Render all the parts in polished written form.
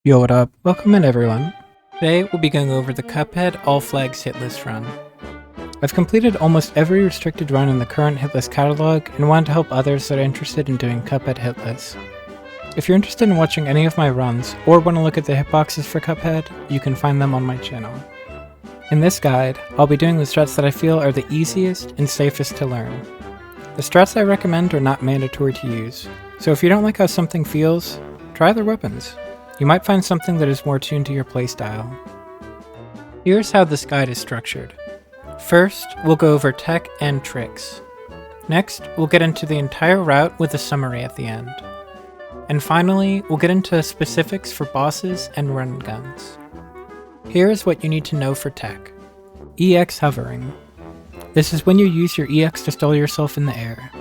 Yo, what up? Welcome in, everyone. Today, we'll be going over the Cuphead All Flags Hitless run. I've completed almost every restricted run in the current Hitless catalog and wanted to help others that are interested in doing Cuphead Hitless. If you're interested in watching any of my runs, or want to look at the hitboxes for Cuphead, you can find them on my channel. In this guide, I'll be doing the strats that I feel are the easiest and safest to learn. The strats I recommend are not mandatory to use, so if you don't like how something feels, try other weapons. You might find something that is more tuned to your playstyle. Here's how this guide is structured. First, we'll go over tech and tricks. Next, we'll get into the entire route with a summary at the end. And finally, we'll get into specifics for bosses and run guns. Here is what you need to know for tech. EX hovering. This is when you use your EX to stall yourself in the air.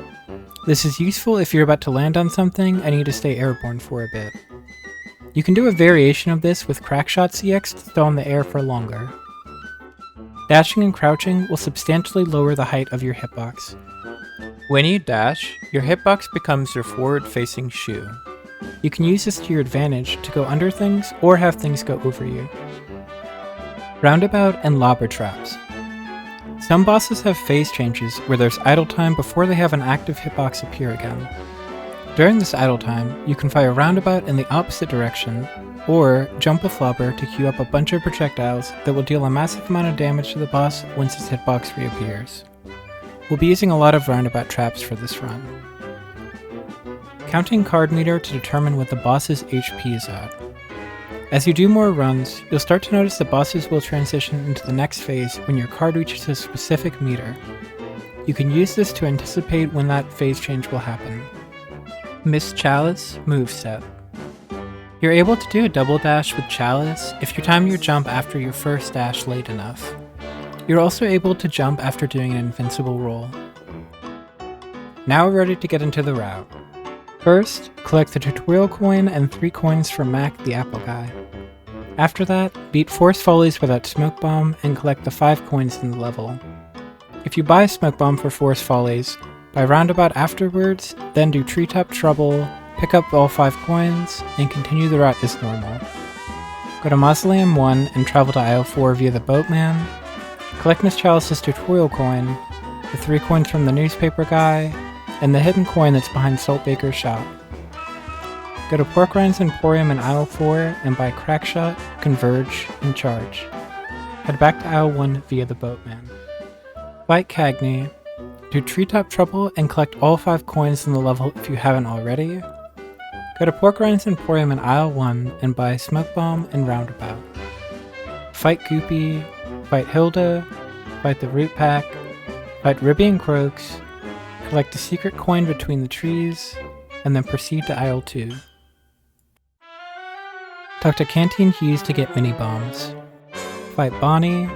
This is useful if you're about to land on something and need to stay airborne for a bit. You can do a variation of this with Crackshot's EX to stall in the air for longer. Dashing and crouching will substantially lower the height of your hitbox. When you dash, your hitbox becomes your forward-facing shoe. You can use this to your advantage to go under things or have things go over you. Roundabout and lobber traps. Some bosses have phase changes where there's idle time before they have an active hitbox appear again. During this idle time, you can fire roundabout in the opposite direction, or jump with lobber to queue up a bunch of projectiles that will deal a massive amount of damage to the boss once his hitbox reappears. We'll be using a lot of roundabout traps for this run. Counting card meter to determine what the boss's HP is at. As you do more runs, you'll start to notice that bosses will transition into the next phase when your card reaches a specific meter. You can use this to anticipate when that phase change will happen. Miss Chalice moveset. You're able to do a double dash with Chalice if you time your jump after your first dash late enough. You're also able to jump after doing an invincible roll. Now we're ready to get into the route. First, collect the tutorial coin and 3 coins from Mac the Apple Guy. After that, beat Force Follies without Smoke Bomb and collect the 5 coins in the level. If you buy Smoke Bomb for Force Follies, buy Roundabout afterwards, then do Treetop Trouble, pick up all 5 coins, and continue the route as normal. Go to Mausoleum 1 and travel to Aisle 4 via the Boatman, collect Miss Chalice's tutorial coin, the 3 coins from the newspaper guy, and the hidden coin that's behind Saltbaker's shop. Go to Pork Rinds Emporium in Aisle 4 and buy Crackshot, Converge, and Charge. Head back to Aisle 1 via the Boatman. Fight Cagney, do Treetop Trouble and collect all 5 coins in the level if you haven't already. Go to Pork Rinds Emporium in Aisle 1 and buy Smoke Bomb and Roundabout. Fight Goopy, fight Hilda, fight the Root Pack, fight Ribby Croaks, collect a secret coin between the trees, and then proceed to Aisle 2. Talk to Canteen Hughes to get mini bombs. Fight Bonnie,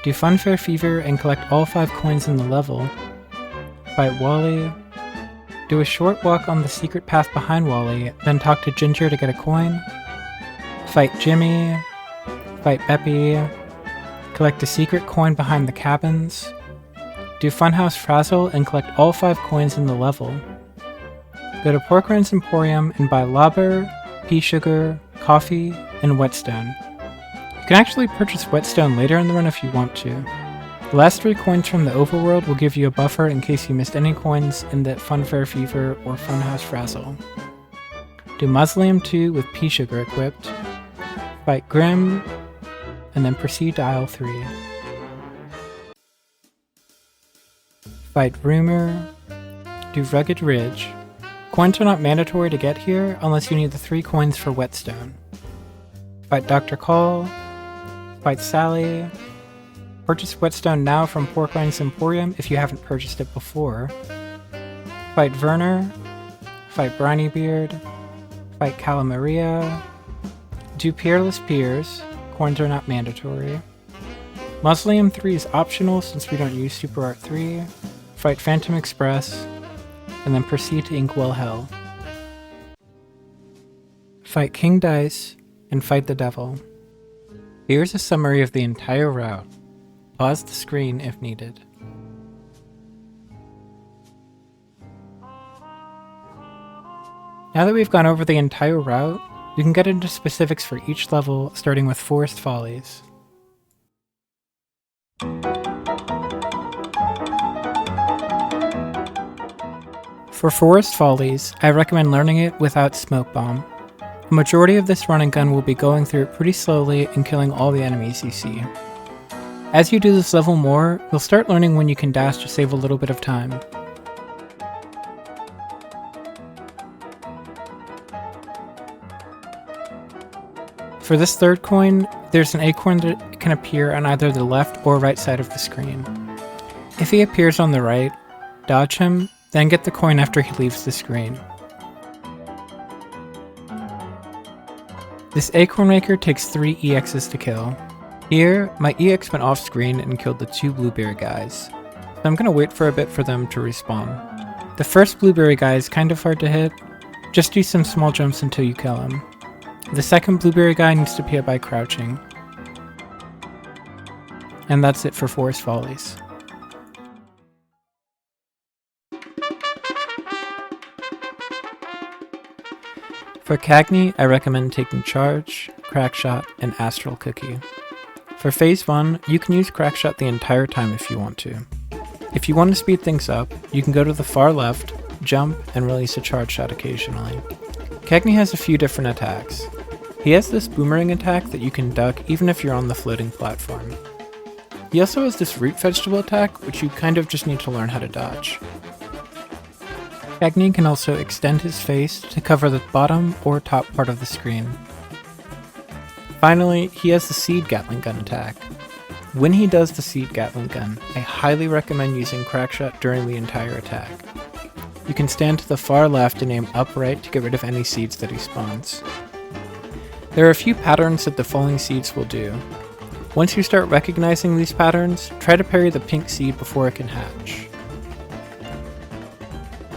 do Funfair Fever and collect all 5 coins in the level. Fight Wally, do a short walk on the secret path behind Wally, then talk to Ginger to get a coin. Fight Djimmi, fight Beppi, collect a secret coin behind the cabins. Do Funhouse Frazzle and collect all 5 coins in the level. Go to Pork Rinds Emporium and buy Lobber, pea sugar, coffee, and whetstone. You can actually purchase whetstone later in the run if you want to. The last 3 coins from the overworld will give you a buffer in case you missed any coins in the Funfair Fever or Funhouse Frazzle. Do Mausoleum 2 with pea sugar equipped, fight Grim, and then proceed to Aisle 3. Fight Rumor, do Rugged Ridge. Coins are not mandatory to get here unless you need the 3 coins for Whetstone. Fight Dr. Kahl, fight Sally, purchase Whetstone now from Pork Rinds Emporium if you haven't purchased it before. Fight Werner, fight Brineybeard, fight Cala Maria, do Perilous Piers, coins are not mandatory. Mausoleum 3 is optional since we don't use Super Art 3, fight Phantom Express, and then proceed to Inkwell Hell. Fight King Dice, and fight the Devil. Here's a summary of the entire route. Pause the screen if needed. Now that we've gone over the entire route, You can get into specifics for each level, starting with Forest Follies. For Forest Follies, I recommend learning it without Smoke Bomb. A majority of this run and gun will be going through it pretty slowly and killing all the enemies you see. As you do this level more, you'll start learning when you can dash to save a little bit of time. For this third coin, there's an acorn that can appear on either the left or right side of the screen. If he appears on the right, dodge him, then get the coin after he leaves the screen. This acorn maker takes 3 EXs to kill. Here, my EX went off screen and killed the 2 blueberry guys, so I'm gonna wait for a bit for them to respawn. The first blueberry guy is kind of hard to hit, just do some small jumps until you kill him. The second blueberry guy needs to appear by crouching. And that's it for Forest Follies. For Cagney, I recommend taking Charge, Crackshot, and Astral Cookie. For Phase 1, you can use Crackshot the entire time if you want to. If you want to speed things up, you can go to the far left, jump, and release a Charge Shot occasionally. Cagney has a few different attacks. He has this boomerang attack that you can duck even if you're on the floating platform. He also has this root vegetable attack, which you kind of just need to learn how to dodge. Cagney can also extend his face to cover the bottom or top part of the screen. Finally, he has the Seed Gatling Gun attack. When he does the Seed Gatling Gun, I highly recommend using Crackshot during the entire attack. You can stand to the far left and aim upright to get rid of any seeds that he spawns. There are a few patterns that the falling seeds will do. Once you start recognizing these patterns, try to parry the pink seed before it can hatch.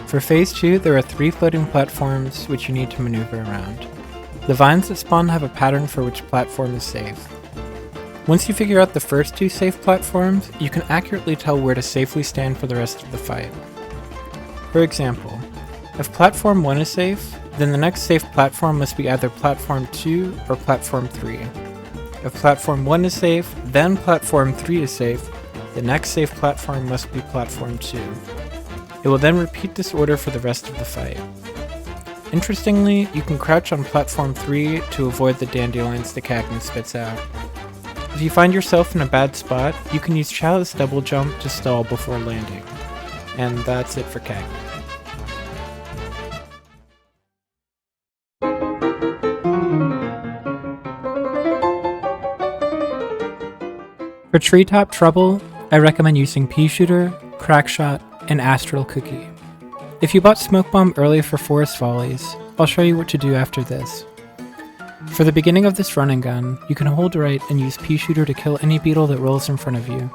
For Phase 2, there are 3 floating platforms which you need to maneuver around. The vines that spawn have a pattern for which platform is safe. Once you figure out the first 2 safe platforms, you can accurately tell where to safely stand for the rest of the fight. For example, if platform 1 is safe, then the next safe platform must be either platform 2 or platform 3. If platform 1 is safe, then platform 3 is safe, the next safe platform must be platform 2. It will then repeat this order for the rest of the fight. Interestingly, you can crouch on platform 3 to avoid the dandelions the Cagney spits out. If you find yourself in a bad spot, you can use Chalice double jump to stall before landing. And that's it for Cagney. For Treetop Trouble, I recommend using Pea Shooter, Crackshot, and Astral Cookie. If you bought Smoke Bomb early for Forest Follies, I'll show you what to do after this. For the beginning of this run and gun, you can hold right and use Pea Shooter to kill any beetle that rolls in front of you.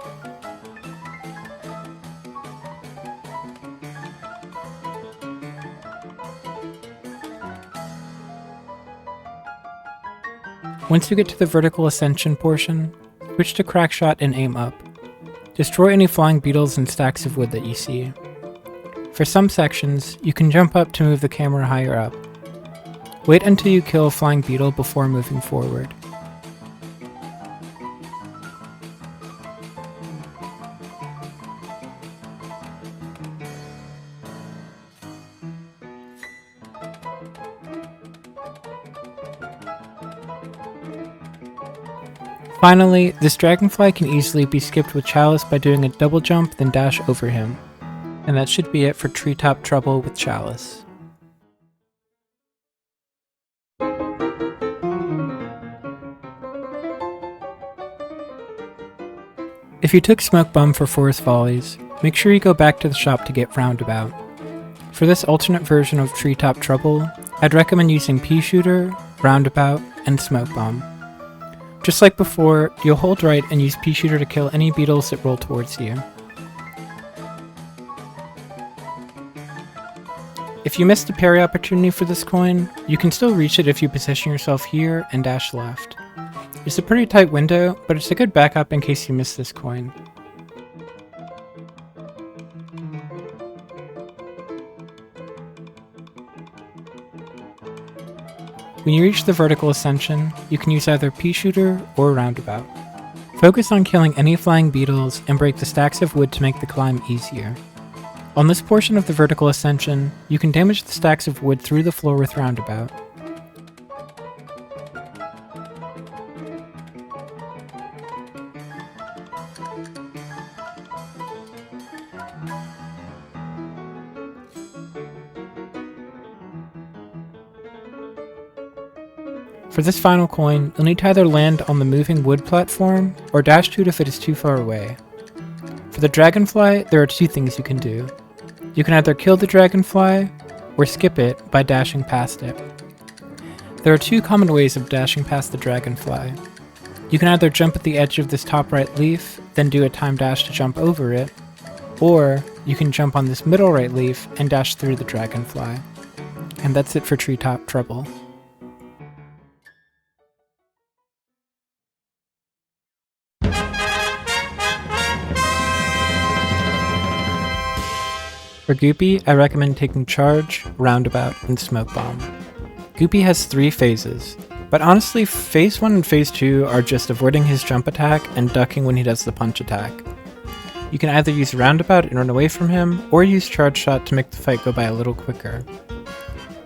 Once you get to the vertical ascension portion, switch to Crackshot and aim up. Destroy any flying beetles and stacks of wood that you see. For some sections, you can jump up to move the camera higher up. Wait until you kill a flying beetle before moving forward. Finally, this dragonfly can easily be skipped with Chalice by doing a double jump then dash over him. And that should be it for Treetop Trouble with Chalice. If you took Smoke Bomb for Forest Follies, make sure you go back to the shop to get Roundabout. For this alternate version of Treetop Trouble, I'd recommend using Pea Shooter, Roundabout, and Smoke Bomb. Just like before, you'll hold right and use Pea Shooter to kill any beetles that roll towards you. If you missed a parry opportunity for this coin, you can still reach it if you position yourself here and dash left. It's a pretty tight window, but it's a good backup in case you miss this coin. When you reach the vertical ascension, you can use either pea shooter or roundabout. Focus on killing any flying beetles and break the stacks of wood to make the climb easier. On this portion of the vertical ascension, you can damage the stacks of wood through the floor with roundabout. For this final coin, you'll need to either land on the moving wood platform, or dash to it if it is too far away. For the dragonfly, there are two things you can do. You can either kill the dragonfly, or skip it by dashing past it. There are two common ways of dashing past the dragonfly. You can either jump at the edge of this top right leaf, then do a time dash to jump over it, or you can jump on this middle right leaf and dash through the dragonfly. And that's it for Treetop Trouble. For Goopy, I recommend taking Charge, Roundabout, and Smoke Bomb. Goopy has 3 phases, but honestly phase 1 and phase 2 are just avoiding his jump attack and ducking when he does the punch attack. You can either use Roundabout and run away from him, or use Charge Shot to make the fight go by a little quicker.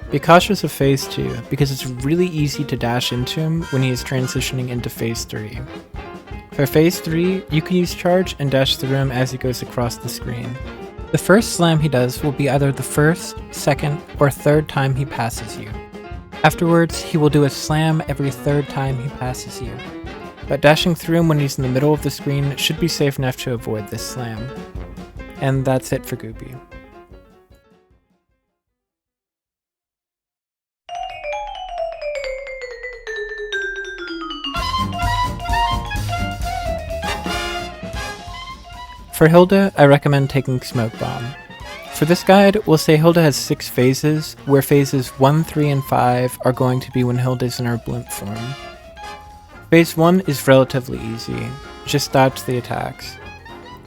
Be cautious of phase 2, because it's really easy to dash into him when he is transitioning into phase 3. For phase 3, you can use Charge and dash through him as he goes across the screen. The first slam he does will be either the first, second, or third time he passes you. Afterwards, he will do a slam every 3rd time he passes you. But dashing through him when he's in the middle of the screen should be safe enough to avoid this slam. And that's it for Goopy. For Hilda, I recommend taking Smoke Bomb. For this guide, we'll say Hilda has 6 phases, where phases 1, 3, and 5 are going to be when Hilda's in her blimp form. Phase 1 is relatively easy, just dodge the attacks.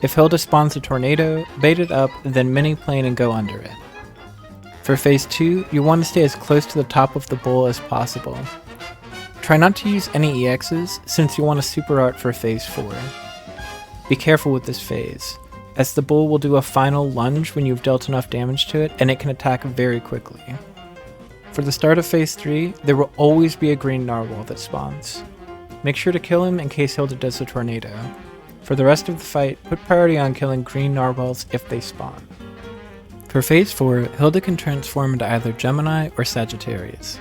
If Hilda spawns a tornado, bait it up, then mini-plane and go under it. For phase 2, you want to stay as close to the top of the bowl as possible. Try not to use any EXs, since you want a super art for phase 4. Be careful with this phase, as the bull will do a final lunge when you've dealt enough damage to it, and it can attack very quickly. For the start of phase 3, there will always be a green narwhal that spawns. Make sure to kill him in case Hilda does a tornado. For the rest of the fight, put priority on killing green narwhals if they spawn. For phase 4, Hilda can transform into either Gemini or Sagittarius.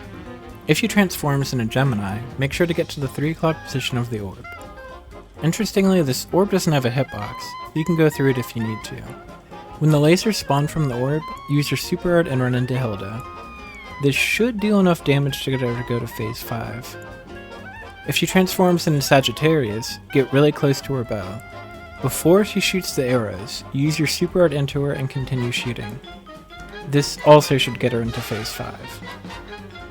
If she transforms into Gemini, make sure to get to the 3 o'clock position of the orb. Interestingly, this orb doesn't have a hitbox, so you can go through it if you need to. When the lasers spawn from the orb, use your super art and run into Hilda. This should deal enough damage to get her to go to phase 5. If she transforms into Sagittarius, get really close to her bow. Before she shoots the arrows, use your super art into her and continue shooting. This also should get her into phase 5.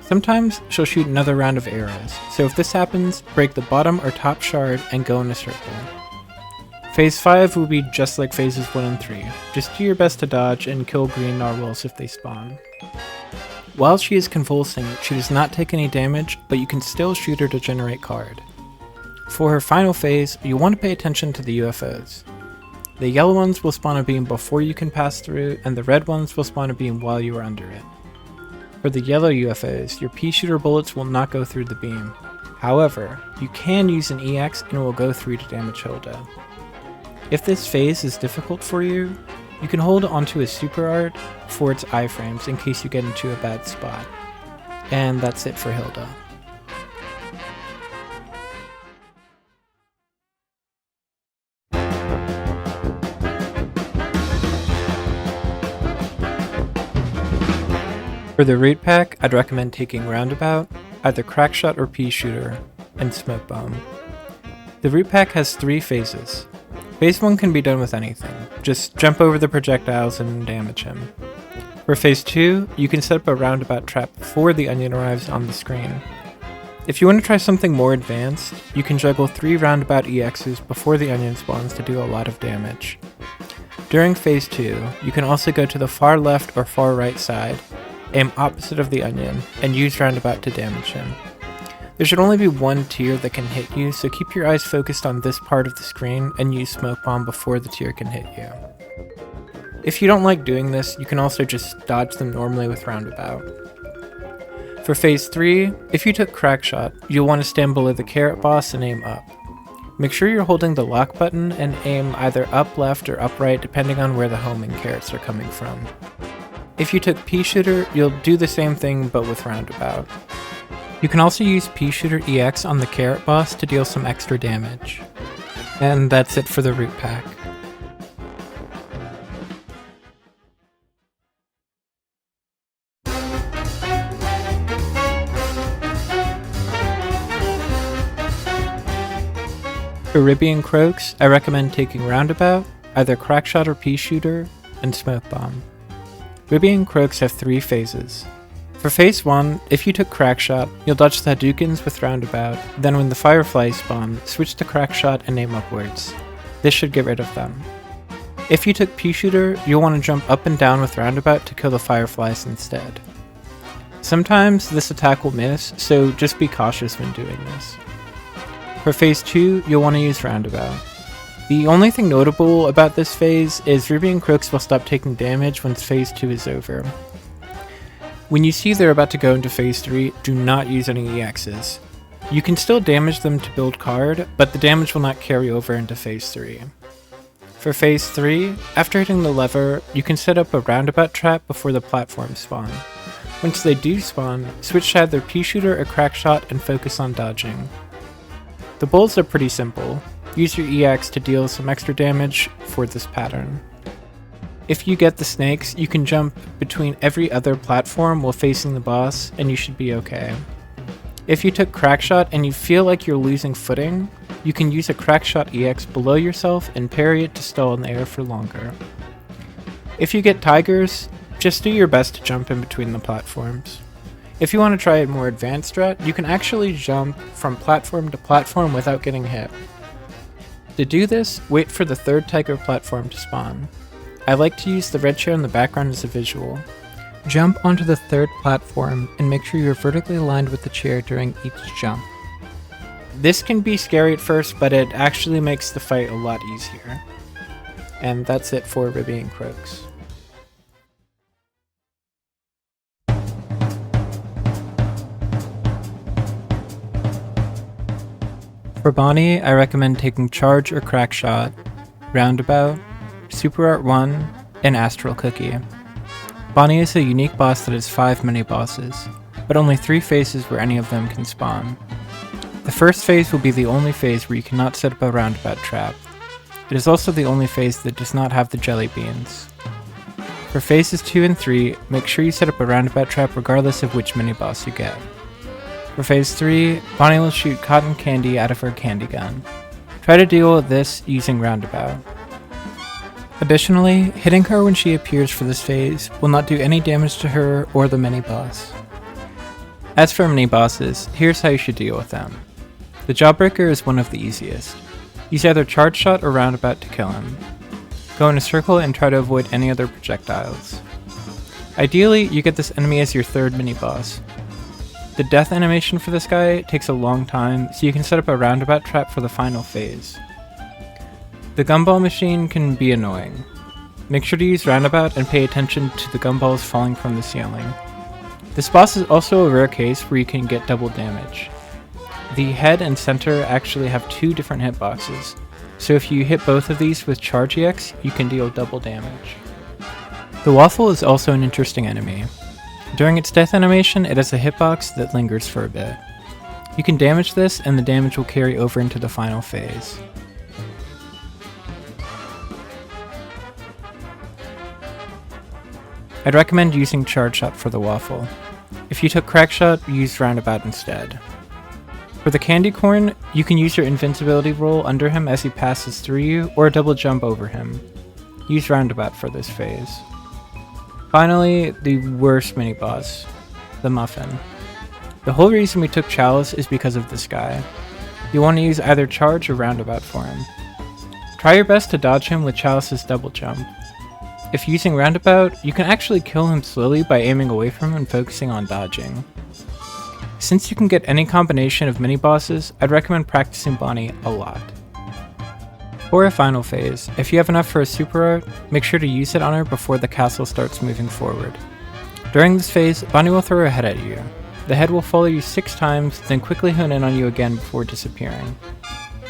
Sometimes she'll shoot another round of arrows, so if this happens, break the bottom or top shard and go in a circle. Phase 5 will be just like phases 1 and 3, just do your best to dodge and kill green narwhals if they spawn. While she is convulsing, she does not take any damage, but you can still shoot her to generate card. For her final phase, you want to pay attention to the UFOs. The yellow ones will spawn a beam before you can pass through, and the red ones will spawn a beam while you are under it. For the yellow UFOs, your pea shooter bullets will not go through the beam. However, you can use an EX and it will go through to damage Hilda. If this phase is difficult for you, you can hold onto a super art for its iframes in case you get into a bad spot. And that's it for Hilda. For the root pack, I'd recommend taking Roundabout, either Crackshot or Pea Shooter, and Smoke Bomb. The root pack has 3 phases. Phase 1 can be done with anything, just jump over the projectiles and damage him. For phase 2, you can set up a Roundabout trap before the onion arrives on the screen. If you want to try something more advanced, you can juggle 3 Roundabout EXs before the onion spawns to do a lot of damage. During phase 2, you can also go to the far left or far right side, aim opposite of the onion, and use Roundabout to damage him. There should only be one tier that can hit you, so keep your eyes focused on this part of the screen and use Smoke Bomb before the tier can hit you. If you don't like doing this, you can also just dodge them normally with Roundabout. For phase 3, if you took Crackshot, you'll want to stand below the carrot boss and aim up. Make sure you're holding the lock button and aim either up, left, or up, right, depending on where the homing carrots are coming from. If you took Pea Shooter, you'll do the same thing but with Roundabout. You can also use Pea Shooter EX on the carrot boss to deal some extra damage. And that's it for the root pack. For Ribby Croaks, I recommend taking Roundabout, either Crackshot or Pea Shooter, and Smoke Bomb. Ribby Croaks have 3 phases. For phase 1, if you took Crackshot, you'll dodge the Hadoukens with Roundabout, then when the Fireflies spawn, switch to Crackshot and aim upwards. This should get rid of them. If you took Pea Shooter, you'll want to jump up and down with Roundabout to kill the Fireflies instead. Sometimes this attack will miss, so just be cautious when doing this. For phase 2, you'll want to use Roundabout. The only thing notable about this phase is Ribby Croaks will stop taking damage once phase 2 is over. When you see they're about to go into phase 3, do not use any EXs. You can still damage them to build card, but the damage will not carry over into phase 3. For phase 3, after hitting the lever, you can set up a Roundabout trap before the platforms spawn. Once they do spawn, switch to either Pea Shooter or Crackshot and focus on dodging. The builds are pretty simple. Use your EX to deal some extra damage for this pattern. If you get the snakes, you can jump between every other platform while facing the boss, and you should be okay. If you took Crackshot and you feel like you're losing footing, you can use a Crackshot EX below yourself and parry it to stall in the air for longer. If you get tigers, just do your best to jump in between the platforms. If you want to try a more advanced strat, you can actually jump from platform to platform without getting hit. To do this, wait for the 3rd tiger platform to spawn. I like to use the red chair in the background as a visual. Jump onto the 3rd platform and make sure you're vertically aligned with the chair during each jump. This can be scary at first, but it actually makes the fight a lot easier. And that's it for Ribby Croaks. For Bonnie, I recommend taking Charge or Crackshot, Roundabout, Super Art 1, and Astral Cookie. Bonnie is a unique boss that has 5 mini-bosses, but only 3 phases where any of them can spawn. The first phase will be the only phase where you cannot set up a Roundabout trap. It is also the only phase that does not have the jelly beans. For phases 2 and 3, make sure you set up a Roundabout trap regardless of which mini-boss you get. For phase 3, Bonnie will shoot cotton candy out of her candy gun. Try to deal with this using Roundabout. Additionally, hitting her when she appears for this phase will not do any damage to her or the mini-boss. As for mini-bosses, here's how you should deal with them. The Jawbreaker is one of the easiest. Use either Charge Shot or Roundabout to kill him. Go in a circle and try to avoid any other projectiles. Ideally, you get this enemy as your 3rd mini-boss. The death animation for this guy takes a long time, so you can set up a Roundabout trap for the final phase. The gumball machine can be annoying. Make sure to use Roundabout and pay attention to the gumballs falling from the ceiling. This boss is also a rare case where you can get double damage. The head and center actually have 2 different hitboxes, so if you hit both of these with Charge EX, you can deal double damage. The waffle is also an interesting enemy. During its death animation, it has a hitbox that lingers for a bit. You can damage this, and the damage will carry over into the final phase. I'd recommend using Charge Shot for the waffle. If you took Crackshot, use Roundabout instead. For the candy corn, you can use your invincibility roll under him as he passes through you, or double jump over him. Use Roundabout for this phase. Finally, the worst mini-boss, the Muffin. The whole reason we took Chalice is because of this guy. You want to use either Charge or Roundabout for him. Try your best to dodge him with Chalice's double jump. If using Roundabout, you can actually kill him slowly by aiming away from him and focusing on dodging. Since you can get any combination of mini-bosses, I'd recommend practicing Bonnie a lot. For a final phase, if you have enough for a super art, make sure to use it on her before the castle starts moving forward. During this phase, Bonnie will throw her head at you. The head will follow you 6 times, then quickly hone in on you again before disappearing.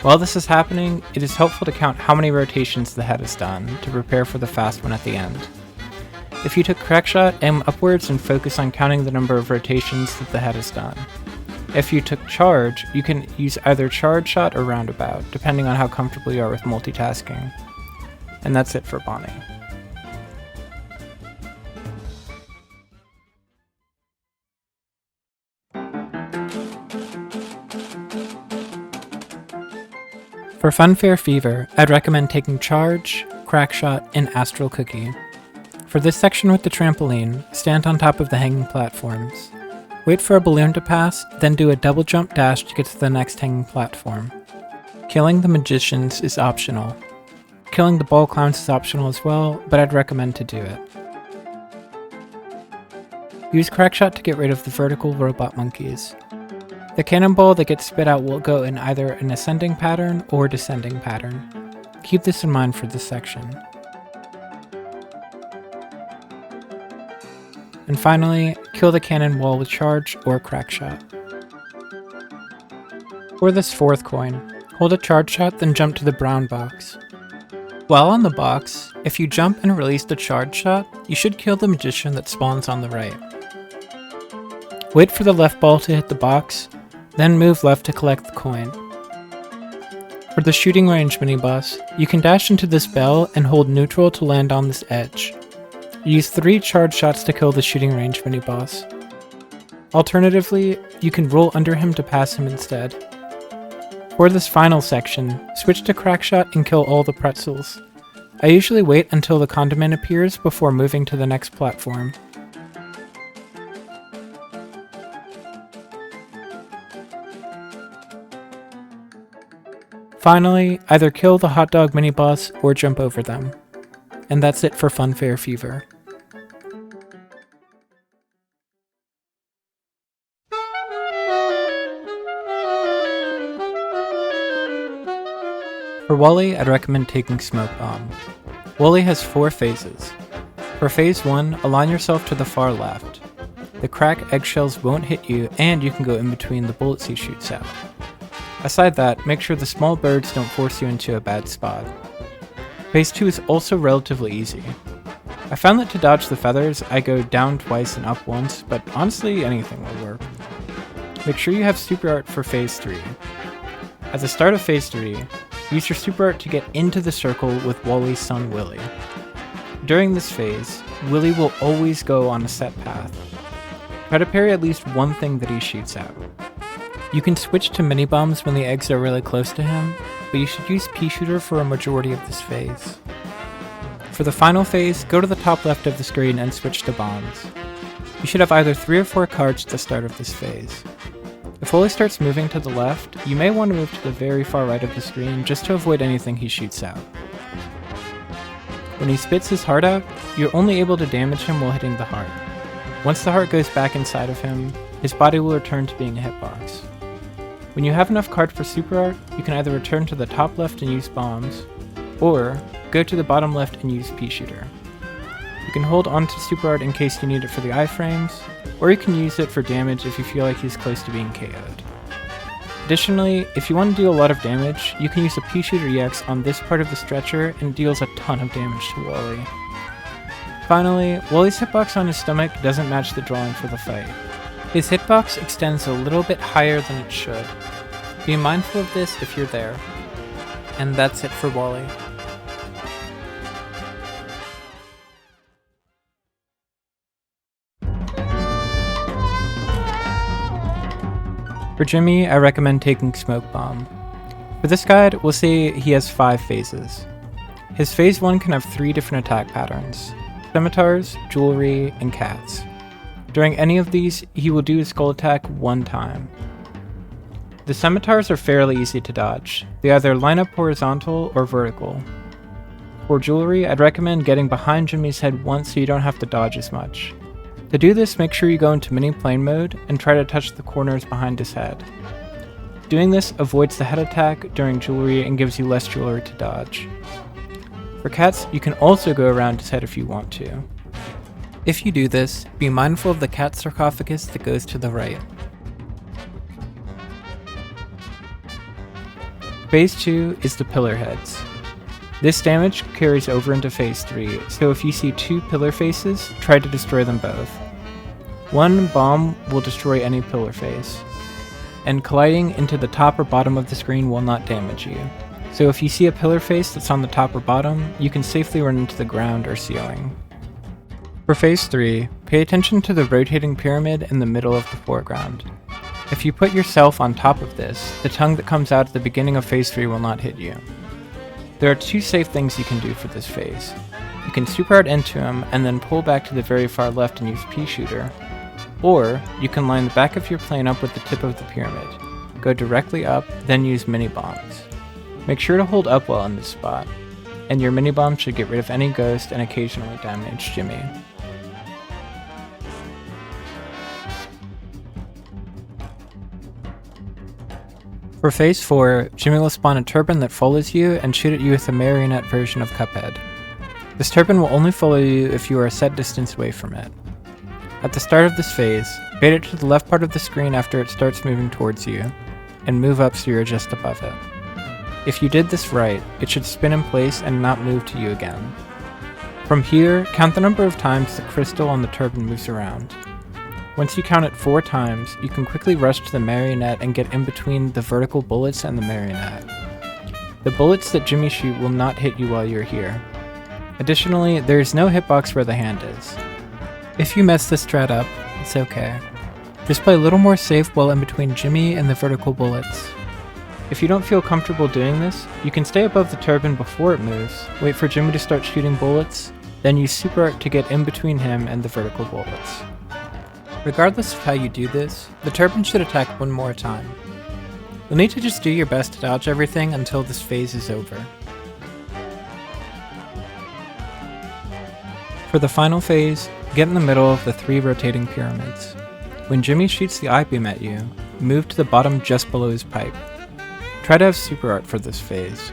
While this is happening, it is helpful to count how many rotations the head has done, to prepare for the fast one at the end. If you took Crackshot, aim upwards and focus on counting the number of rotations that the head has done. If you took Charge, you can use either Charge Shot or Roundabout, depending on how comfortable you are with multitasking. And that's it for Bonnie. For Funfair Fever, I'd recommend taking Charge, Crackshot, and Astral Cookie. For this section with the trampoline, stand on top of the hanging platforms. Wait for a balloon to pass, then do a double jump dash to get to the next hanging platform. Killing the magicians is optional. Killing the ball clowns is optional as well, but I'd recommend to do it. Use Crackshot to get rid of the vertical robot monkeys. The cannonball that gets spit out will go in either an ascending pattern or descending pattern. Keep this in mind for this section. And finally, kill the cannon wall with Charge or Crackshot. For this 4th coin, hold a Charge Shot, then jump to the brown box. While on the box, if you jump and release the Charge Shot, you should kill the magician that spawns on the right. Wait for the left ball to hit the box, then move left to collect the coin. For the shooting range mini-boss, you can dash into this bell and hold neutral to land on this edge. Use 3 charge shots to kill the shooting range mini-boss. Alternatively, you can roll under him to pass him instead. For this final section, switch to Crackshot and kill all the pretzels. I usually wait until the condiment appears before moving to the next platform. Finally, either kill the hot dog mini-boss or jump over them. And that's it for Funfair Fever. For Wally, I'd recommend taking Smoke Bomb. Wally has 4 phases. For phase 1, align yourself to the far left. The crack eggshells won't hit you, and you can go in between the bullets he shoots out. Aside that, make sure the small birds don't force you into a bad spot. Phase 2 is also relatively easy. I found that to dodge the feathers, I go down twice and up once, but honestly anything will work. Make sure you have super art for phase 3. At the start of phase 3, use your super art to get into the circle with Wally's son Willy. During this phase, Willy will always go on a set path. Try to parry at least one thing that he shoots out. You can switch to mini-bombs when the eggs are really close to him, but you should use pea shooter for a majority of this phase. For the final phase, go to the top left of the screen and switch to bombs. You should have either 3 or 4 cards at the start of this phase. If Wally starts moving to the left, you may want to move to the very far right of the screen just to avoid anything he shoots out. When he spits his heart out, you're only able to damage him while hitting the heart. Once the heart goes back inside of him, his body will return to being a hitbox. When you have enough cards for super art, you can either return to the top left and use bombs, or go to the bottom left and use pea shooter. You can hold on to super art in case you need it for the iframes, or you can use it for damage if you feel like he's close to being KO'd. Additionally, if you want to do a lot of damage, you can use a pea shooter EX on this part of the stretcher and it deals a ton of damage to Wally. Finally, Wally's hitbox on his stomach doesn't match the drawing for the fight. His hitbox extends a little bit higher than it should. Be mindful of this if you're there. And that's it for Wally. For Djimmi, I recommend taking Smoke Bomb. For this guide, we'll say he has 5 phases. His phase 1 can have 3 different attack patterns: scimitars, jewelry, and cats. During any of these, he will do his skull attack 1 time. The scimitars are fairly easy to dodge. They either line up horizontal or vertical. For jewelry, I'd recommend getting behind Djimmi's head once so you don't have to dodge as much. To do this, make sure you go into mini plane mode and try to touch the corners behind his head. Doing this avoids the head attack during jewelry and gives you less jewelry to dodge. For cats, you can also go around his head if you want to. If you do this, be mindful of the cat sarcophagus that goes to the right. Phase 2 is the pillar heads. This damage carries over into Phase 3, so if you see 2 pillar faces, try to destroy them both. One bomb will destroy any pillar face, and colliding into the top or bottom of the screen will not damage you. So if you see a pillar face that's on the top or bottom, you can safely run into the ground or ceiling. For Phase 3, pay attention to the rotating pyramid in the middle of the foreground. If you put yourself on top of this, the tongue that comes out at the beginning of Phase 3 will not hit you. There are 2 safe things you can do for this phase. You can super art into him and then pull back to the very far left and use Pea Shooter, or you can line the back of your plane up with the tip of the pyramid. Go directly up, then use mini bombs. Make sure to hold up well in this spot, and your mini bomb should get rid of any ghost and occasionally damage Djimmi. For Phase 4, Djimmi will spawn a turban that follows you and shoot at you with a marionette version of Cuphead. This turban will only follow you if you are a set distance away from it. At the start of this phase, bait it to the left part of the screen after it starts moving towards you, and move up so you're just above it. If you did this right, it should spin in place and not move to you again. From here, count the number of times the crystal on the turban moves around. Once you count it 4 times, you can quickly rush to the marionette and get in between the vertical bullets and the marionette. The bullets that Djimmi shoot will not hit you while you're here. Additionally, there is no hitbox where the hand is. If you mess this strat up, it's okay. Just play a little more safe while in between Djimmi and the vertical bullets. If you don't feel comfortable doing this, you can stay above the turban before it moves, wait for Djimmi to start shooting bullets, then use super art to get in between him and the vertical bullets. Regardless of how you do this, the turban should attack one more time. You'll need to just do your best to dodge everything until this phase is over. For the final phase, get in the middle of the 3 rotating pyramids. When Djimmi shoots the eye beam at you, move to the bottom just below his pipe. Try to have super art for this phase.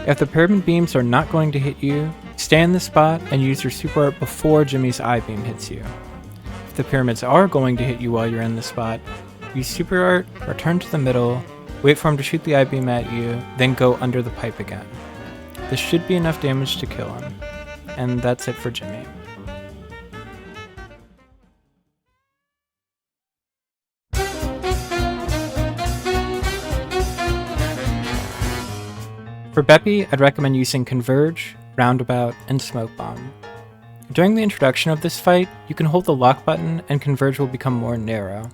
If the pyramid beams are not going to hit you, stay in this spot and use your super art before Djimmi's eye beam hits you. If the pyramids are going to hit you while you're in this spot, use super art, return to the middle, wait for him to shoot the eye beam at you, then go under the pipe again. This should be enough damage to kill him. And that's it for Djimmi. For Beppi, I'd recommend using Converge, Roundabout, and Smoke Bomb. During the introduction of this fight, you can hold the lock button and Converge will become more narrow.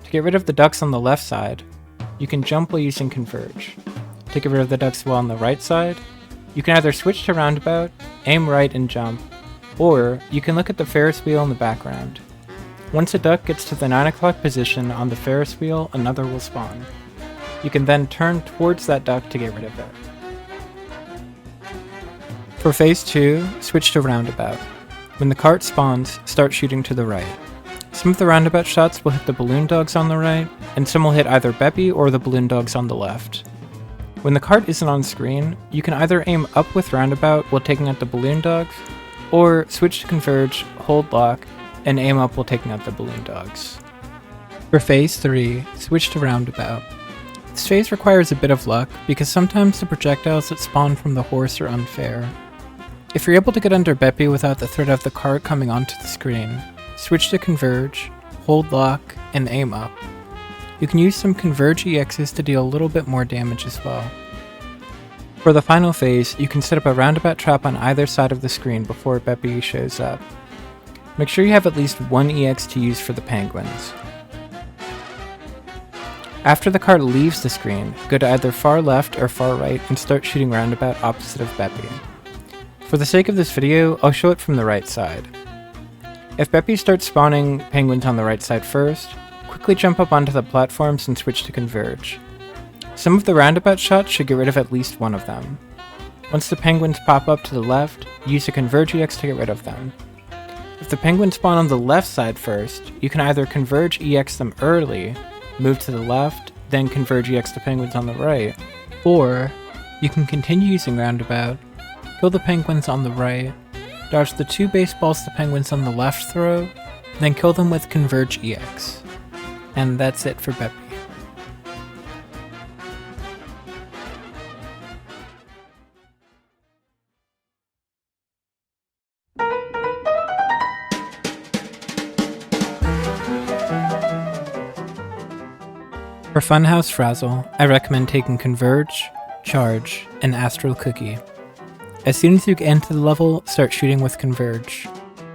To get rid of the ducks on the left side, you can jump while using Converge. To get rid of the ducks while on the right side, you can either switch to Roundabout, aim right and jump, or you can look at the Ferris wheel in the background. Once a duck gets to the 9 o'clock position on the Ferris wheel, another will spawn. You can then turn towards that duck to get rid of it. For Phase 2, switch to Roundabout. When the cart spawns, start shooting to the right. Some of the Roundabout shots will hit the balloon dogs on the right, and some will hit either Beppi or the balloon dogs on the left. When the cart isn't on screen, you can either aim up with Roundabout while taking out the balloon dogs, or switch to Converge, hold lock, and aim up while taking out the balloon dogs. For Phase 3, switch to Roundabout. This phase requires a bit of luck, because sometimes the projectiles that spawn from the horse are unfair. If you're able to get under Beppi without the threat of the cart coming onto the screen, switch to Converge, hold lock, and aim up. You can use some Converge EXs to deal a little bit more damage as well. For the final phase, you can set up a Roundabout trap on either side of the screen before Beppi shows up. Make sure you have at least 1 EX to use for the penguins. After the cart leaves the screen, go to either far left or far right and start shooting Roundabout opposite of Beppi. For the sake of this video, I'll show it from the right side. If Beppi starts spawning penguins on the right side first, quickly jump up onto the platforms and switch to Converge. Some of the Roundabout shots should get rid of at least one of them. Once the penguins pop up to the left, use a Converge EX to get rid of them. If the penguins spawn on the left side first, you can either Converge EX them early, move to the left, then Converge EX the penguins on the right, or you can continue using Roundabout, kill the penguins on the right, dodge the 2 baseballs the penguins on the left throw, then kill them with Converge EX. And that's it for Beppi. For Funhouse Frazzle, I recommend taking Converge, Charge, and Astral Cookie. As soon as you get into the level, start shooting with Converge.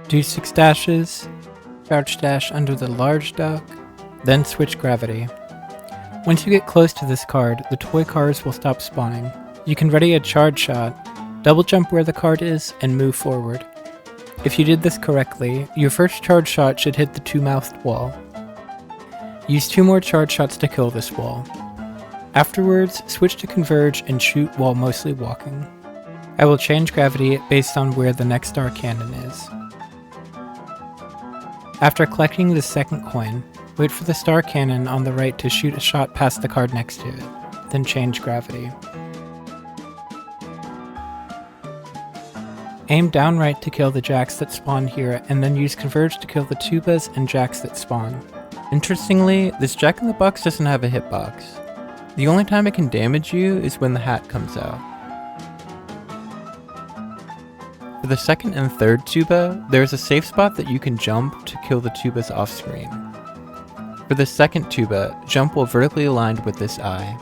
Do 6 dashes, crouch dash under the large duck, then switch gravity. Once you get close to this card, the toy cars will stop spawning. You can ready a charge shot, double jump where the card is, and move forward. If you did this correctly, your first charge shot should hit the 2-mouthed wall. Use 2 more charge shots to kill this wall. Afterwards, switch to Converge and shoot while mostly walking. I will change gravity based on where the next star cannon is. After collecting the second coin, wait for the star cannon on the right to shoot a shot past the card next to it, then change gravity. Aim down right to kill the jacks that spawn here, and then use Converge to kill the tubas and jacks that spawn. Interestingly, this Jack in the Box doesn't have a hitbox. The only time it can damage you is when the hat comes out. For the second and third tuba, there is a safe spot that you can jump to kill the tubas off screen. For the second tuba, jump while vertically aligned with this eye.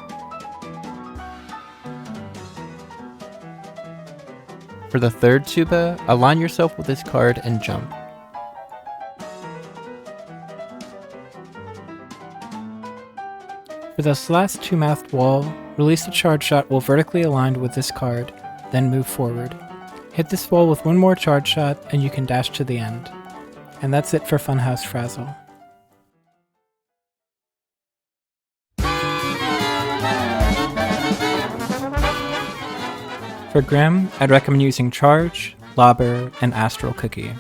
For the third tuba, align yourself with this card and jump. For this last 2-mouthed wall, release the charge shot while vertically aligned with this card, then move forward. Hit this wall with 1 more charge shot and you can dash to the end. And that's it for Funhouse Frazzle. For Grim, I'd recommend using Charge, Lobber, and Astral Cookie.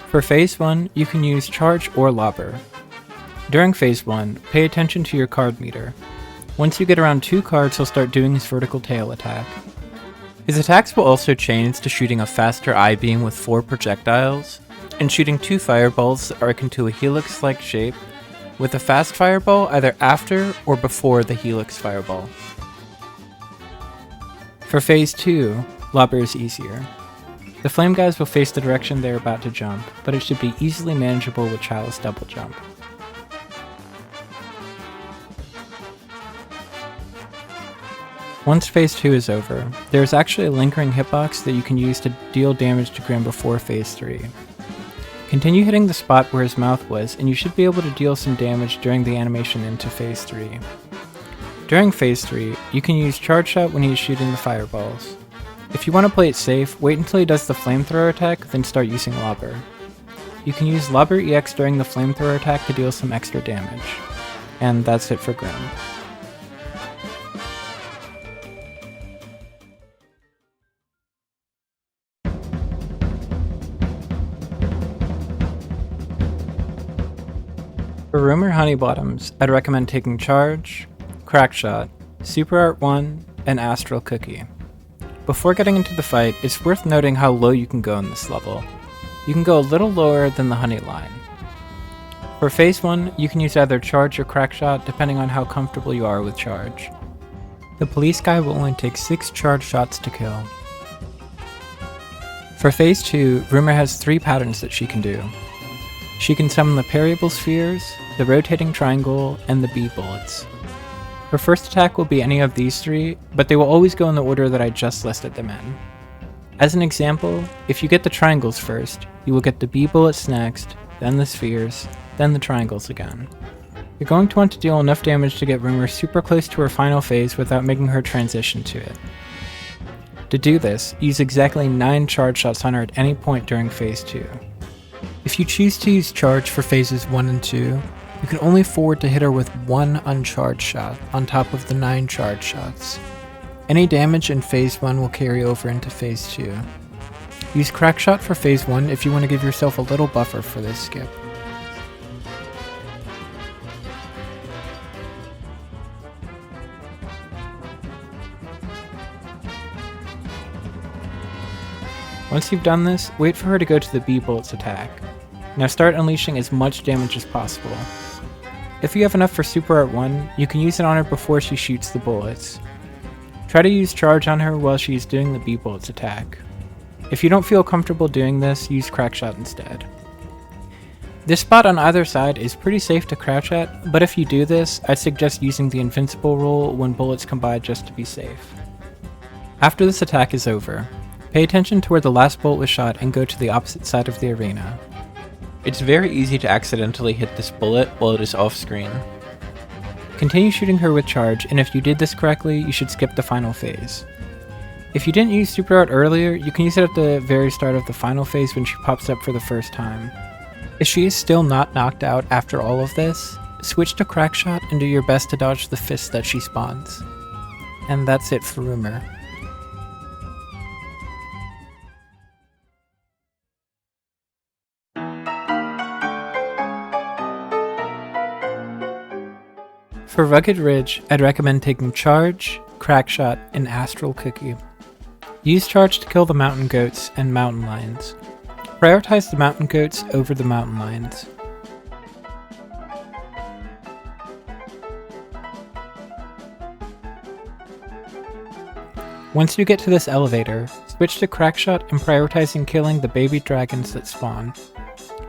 For Phase 1, you can use Charge or Lobber. During Phase 1, pay attention to your card meter. Once you get around 2 cards, he'll start doing his vertical tail attack. His attacks will also change to shooting a faster I-beam with 4 projectiles, and shooting 2 fireballs that arc into a helix-like shape, with a fast fireball either after or before the helix fireball. For Phase 2, Lobber is easier. The flame guys will face the direction they're about to jump, but it should be easily manageable with Chalice double jump. Once Phase 2 is over, there is actually a lingering hitbox that you can use to deal damage to Grim before Phase 3. Continue hitting the spot where his mouth was, and you should be able to deal some damage during the animation into Phase 3. During Phase 3, you can use Charge Shot when he is shooting the fireballs. If you want to play it safe, wait until he does the flamethrower attack, then start using Lobber. You can use Lobber EX during the flamethrower attack to deal some extra damage. And that's it for Grim. For Room or Honeybottoms, I'd recommend taking Charge, Crackshot, Super Art 1, and Astral Cookie. Before getting into the fight, it's worth noting how low you can go in this level. You can go a little lower than the Honey line. For Phase 1, you can use either Charge or Crackshot depending on how comfortable you are with Charge. The police guy will only take 6 charge shots to kill. For Phase 2, Rumor has 3 patterns that she can do. She can summon the Perilous Spheres, the Rotating Triangle, and the Bee Bullets. Her first attack will be any of these 3, but they will always go in the order that I just listed them in. As an example, if you get the triangles first, you will get the Bee Bullets next, then the Spheres, then the triangles again. You're going to want to deal enough damage to get Rumor super close to her final phase without making her transition to it. To do this, use exactly 9 charge shots on her at any point during Phase 2. If you choose to use Charge for Phases 1 and 2, you can only afford to hit her with 1 uncharged shot on top of the 9 charge shots. Any damage in Phase 1 will carry over into Phase 2. Use Crackshot for Phase 1 if you want to give yourself a little buffer for this skip. Once you've done this, wait for her to go to the B-Bullets attack. Now start unleashing as much damage as possible. If you have enough for Super Art 1, you can use it on her before she shoots the bullets. Try to use Charge on her while she's doing the B-Bullets attack. If you don't feel comfortable doing this, use Crackshot instead. This spot on either side is pretty safe to crouch at, but if you do this, I'd suggest using the Invincible rule when bullets come by just to be safe. After this attack is over, pay attention to where the last bullet was shot and go to the opposite side of the arena. It's very easy to accidentally hit this bullet while it is off screen. Continue shooting her with Charge, and if you did this correctly, you should skip the final phase. If you didn't use Super Art earlier, you can use it at the very start of the final phase when she pops up for the first time. If she is still not knocked out after all of this, switch to Crackshot and do your best to dodge the fist that she spawns. And that's it for Rumor. For Rugged Ridge, I'd recommend taking Charge, Crackshot, and Astral Cookie. Use Charge to kill the mountain goats and mountain lions. Prioritize the mountain goats over the mountain lions. Once you get to this elevator, switch to Crackshot and prioritizing killing the baby dragons that spawn.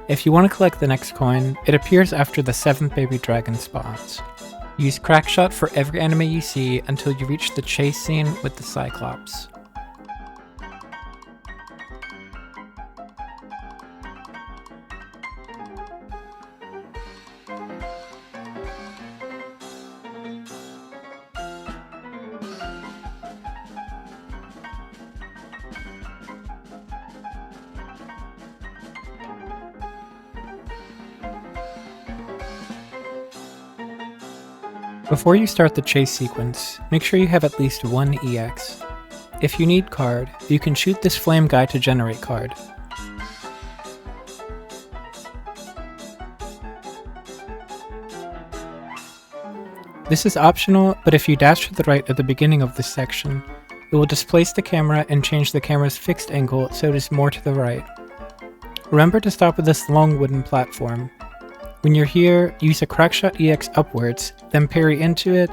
If you want to collect the next coin, it appears after the 7th baby dragon spawns. Use Crackshot for every enemy you see until you reach the chase scene with the Cyclops. Before you start the chase sequence, make sure you have at least one EX. If you need card, you can shoot this flame guy to generate card. This is optional, but if you dash to the right at the beginning of this section, it will displace the camera and change the camera's fixed angle so it is more to the right. Remember to stop at this long wooden platform. When you're here, use a Crackshot EX upwards, then parry into it,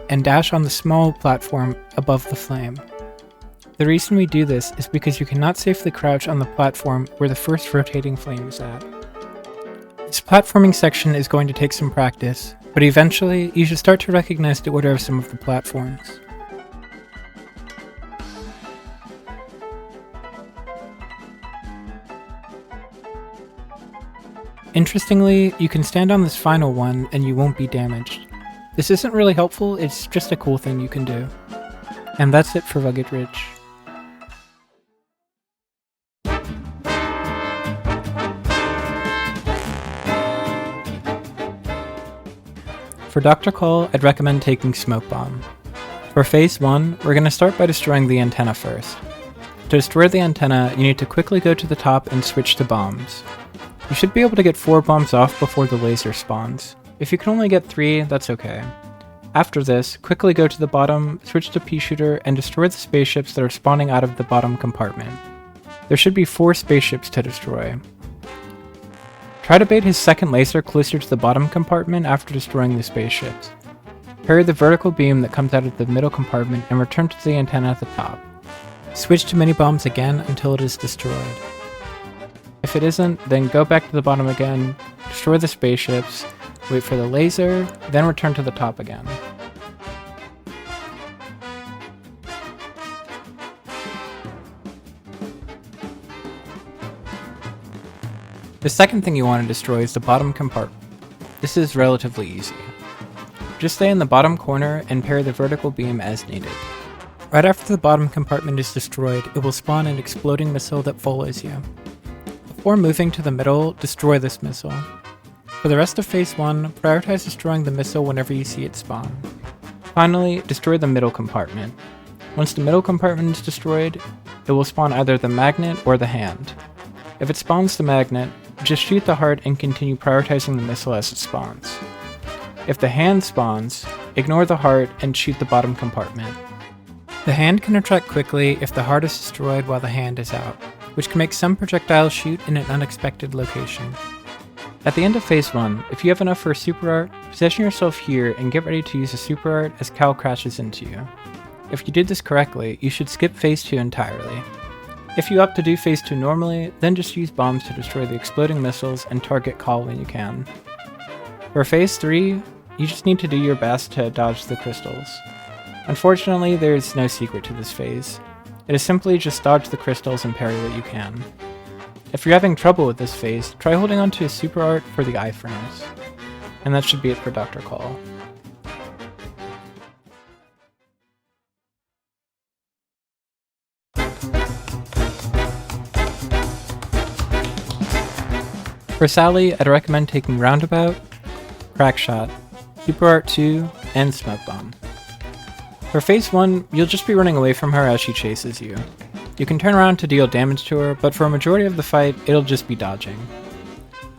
and dash on the small platform above the flame. The reason we do this is because you cannot safely crouch on the platform where the first rotating flame is at. This platforming section is going to take some practice, but eventually you should start to recognize the order of some of the platforms. Interestingly, you can stand on this final one and you won't be damaged. This isn't really helpful, it's just a cool thing you can do. And that's it for Rugged Ridge. For Dr. Kahl, I'd recommend taking Smoke Bomb. For Phase 1, we're going to start by destroying the antenna first. To destroy the antenna, you need to quickly go to the top and switch to bombs. You should be able to get 4 bombs off before the laser spawns. If you can only get 3, that's okay. After this, quickly go to the bottom, switch to Pea Shooter, and destroy the spaceships that are spawning out of the bottom compartment. There should be 4 spaceships to destroy. Try to bait his second laser closer to the bottom compartment after destroying the spaceships. Parry the vertical beam that comes out of the middle compartment and return to the antenna at the top. Switch to mini bombs again until it is destroyed. If it isn't, then go back to the bottom again, destroy the spaceships, wait for the laser, then return to the top again. The second thing you want to destroy is the bottom compartment. This is relatively easy. Just stay in the bottom corner and parry the vertical beam as needed. Right after the bottom compartment is destroyed, it will spawn an exploding missile that follows you. Before moving to the middle, destroy this missile. For the rest of Phase 1, prioritize destroying the missile whenever you see it spawn. Finally, destroy the middle compartment. Once the middle compartment is destroyed, it will spawn either the magnet or the hand. If it spawns the magnet, just shoot the heart and continue prioritizing the missile as it spawns. If the hand spawns, ignore the heart and shoot the bottom compartment. The hand can retract quickly if the heart is destroyed while the hand is out, which can make some projectiles shoot in an unexpected location. At the end of Phase 1, if you have enough for a super art, position yourself here and get ready to use a super art as Kahl crashes into you. If you did this correctly, you should skip Phase 2 entirely. If you opt to do Phase 2 normally, then just use bombs to destroy the exploding missiles and target Kahl when you can. For Phase 3, you just need to do your best to dodge the crystals. Unfortunately, there is no secret to this phase. It is simply just dodge the crystals and parry what you can. If you're having trouble with this phase, try holding onto a super art for the iframes. And that should be it for Dr. Kahl. For Sally, I'd recommend taking Roundabout, Crackshot, Super Art 2, and Smoke Bomb. For Phase 1, you'll just be running away from her as she chases you. You can turn around to deal damage to her, but for a majority of the fight, it'll just be dodging.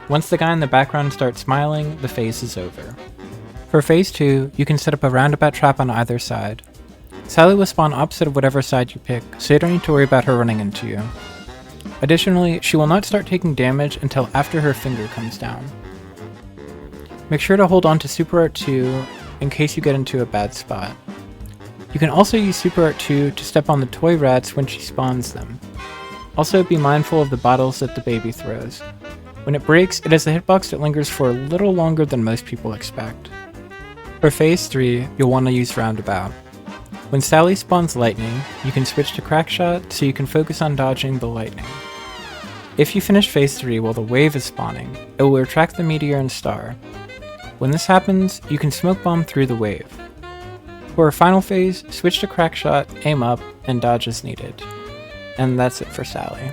Once the guy in the background starts smiling, the phase is over. For Phase 2, you can set up a roundabout trap on either side. Sally will spawn opposite of whatever side you pick, so you don't need to worry about her running into you. Additionally, she will not start taking damage until after her finger comes down. Make sure to hold on to Super Art 2 in case you get into a bad spot. You can also use Super Art 2 to step on the toy rats when she spawns them. Also be mindful of the bottles that the baby throws. When it breaks, it has a hitbox that lingers for a little longer than most people expect. For Phase 3, you'll want to use Roundabout. When Sally spawns lightning, you can switch to Crackshot so you can focus on dodging the lightning. If you finish Phase 3 while the wave is spawning, it will retract the meteor and star. When this happens, you can smoke bomb through the wave. For our final phase, switch to Crackshot, aim up, and dodge as needed. And that's it for Sally.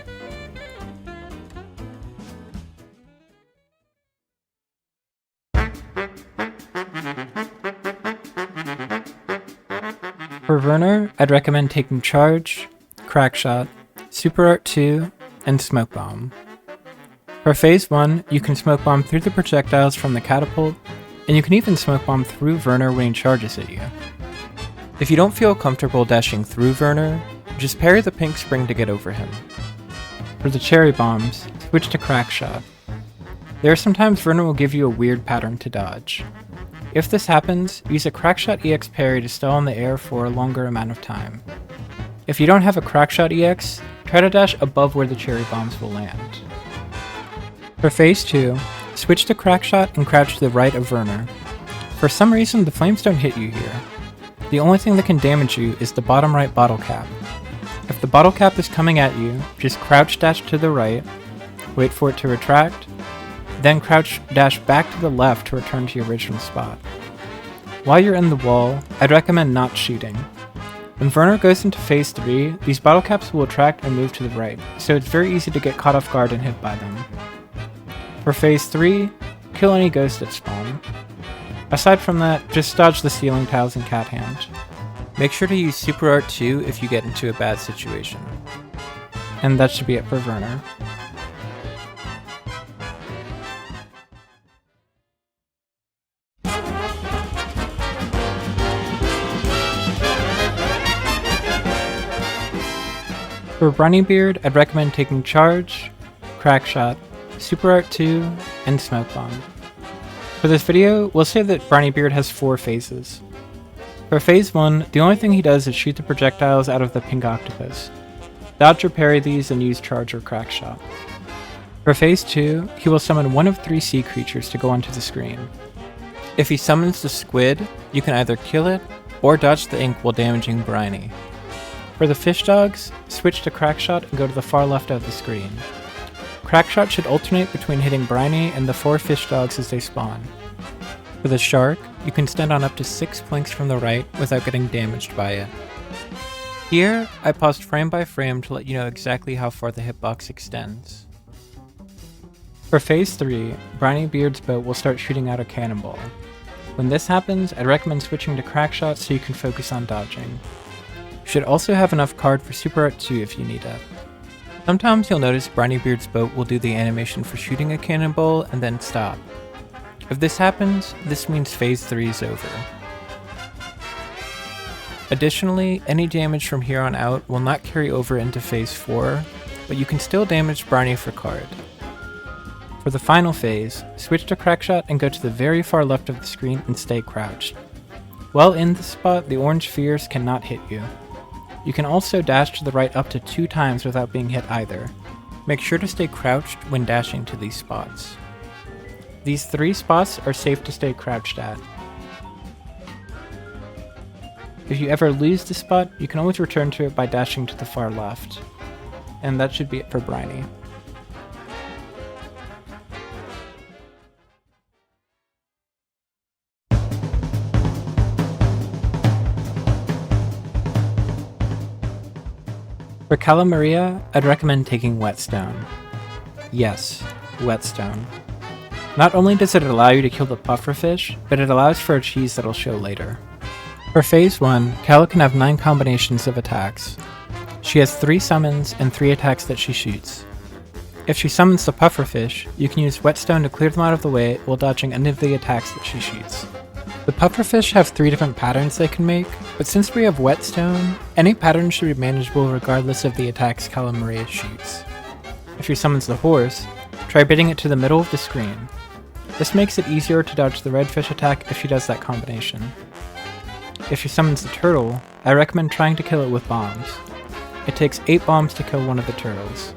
For Werner, I'd recommend taking Charge, Crackshot, Super Art 2, and Smoke Bomb. For Phase 1, you can Smoke Bomb through the projectiles from the catapult, and you can even Smoke Bomb through Werner when he charges at you. If you don't feel comfortable dashing through Werner, just parry the pink spring to get over him. For the cherry bombs, switch to Crackshot. There are sometimes Werner will give you a weird pattern to dodge. If this happens, use a Crackshot EX parry to stay in the air for a longer amount of time. If you don't have a Crackshot EX, try to dash above where the cherry bombs will land. For Phase 2, switch to Crackshot and crouch to the right of Werner. For some reason, the flames don't hit you here. The only thing that can damage you is the bottom right bottle cap. If the bottle cap is coming at you, just crouch dash to the right, wait for it to retract, then crouch dash back to the left to return to your original spot. While you're in the wall, I'd recommend not shooting. When Werner goes into Phase 3, these bottle caps will retract and move to the right, so it's very easy to get caught off guard and hit by them. For Phase 3, kill any ghosts that spawn. Aside from that, just dodge the ceiling tiles and cat hand. Make sure to use Super Art 2 if you get into a bad situation. And that should be it for Werner. For Brineybeard, I'd recommend taking Charge, Crackshot, Super Art 2, and Smoke Bomb. For this video, we'll say that Brineybeard has 4 phases. For Phase 1, the only thing he does is shoot the projectiles out of the pink octopus. Dodge or parry these and use Charge or Crackshot. For Phase 2, he will summon one of 3 sea creatures to go onto the screen. If he summons the squid, you can either kill it, or dodge the ink while damaging Briney. For the fish dogs, switch to Crackshot and go to the far left of the screen. Crackshot should alternate between hitting Briney and the 4 fish dogs as they spawn. For the shark, you can stand on up to 6 planks from the right without getting damaged by it. Here, I paused frame by frame to let you know exactly how far the hitbox extends. For Phase 3, Brineybeard's boat will start shooting out a cannonball. When this happens, I'd recommend switching to Crackshot so you can focus on dodging. should also have enough card for Super Art 2 if you need it. Sometimes you'll notice Brineybeard's boat will do the animation for shooting a cannonball and then stop. If this happens, this means Phase 3 is over. Additionally, any damage from here on out will not carry over into Phase 4, but you can still damage Briney for card. For the final phase, switch to Crackshot and go to the very far left of the screen and stay crouched. While in this spot, the orange spheres cannot hit you. You can also dash to the right up to 2 times without being hit either. Make sure to stay crouched when dashing to these spots. These 3 spots are safe to stay crouched at. If you ever lose this spot, you can always return to it by dashing to the far left. And that should be it for Briney. For Cala Maria, I'd recommend taking Whetstone. Yes, Whetstone. Not only does it allow you to kill the pufferfish, but it allows for a cheese that'll show later. For Phase 1, Cala can have 9 combinations of attacks. She has 3 summons and 3 attacks that she shoots. If she summons the pufferfish, you can use Whetstone to clear them out of the way while dodging any of the attacks that she shoots. The pufferfish have 3 different patterns they can make, but since we have Whetstone, any pattern should be manageable regardless of the attacks Cala Maria shoots. If she summons the horse, try bidding it to the middle of the screen. This makes it easier to dodge the redfish attack if she does that combination. If she summons the turtle, I recommend trying to kill it with bombs. It takes 8 bombs to kill one of the turtles.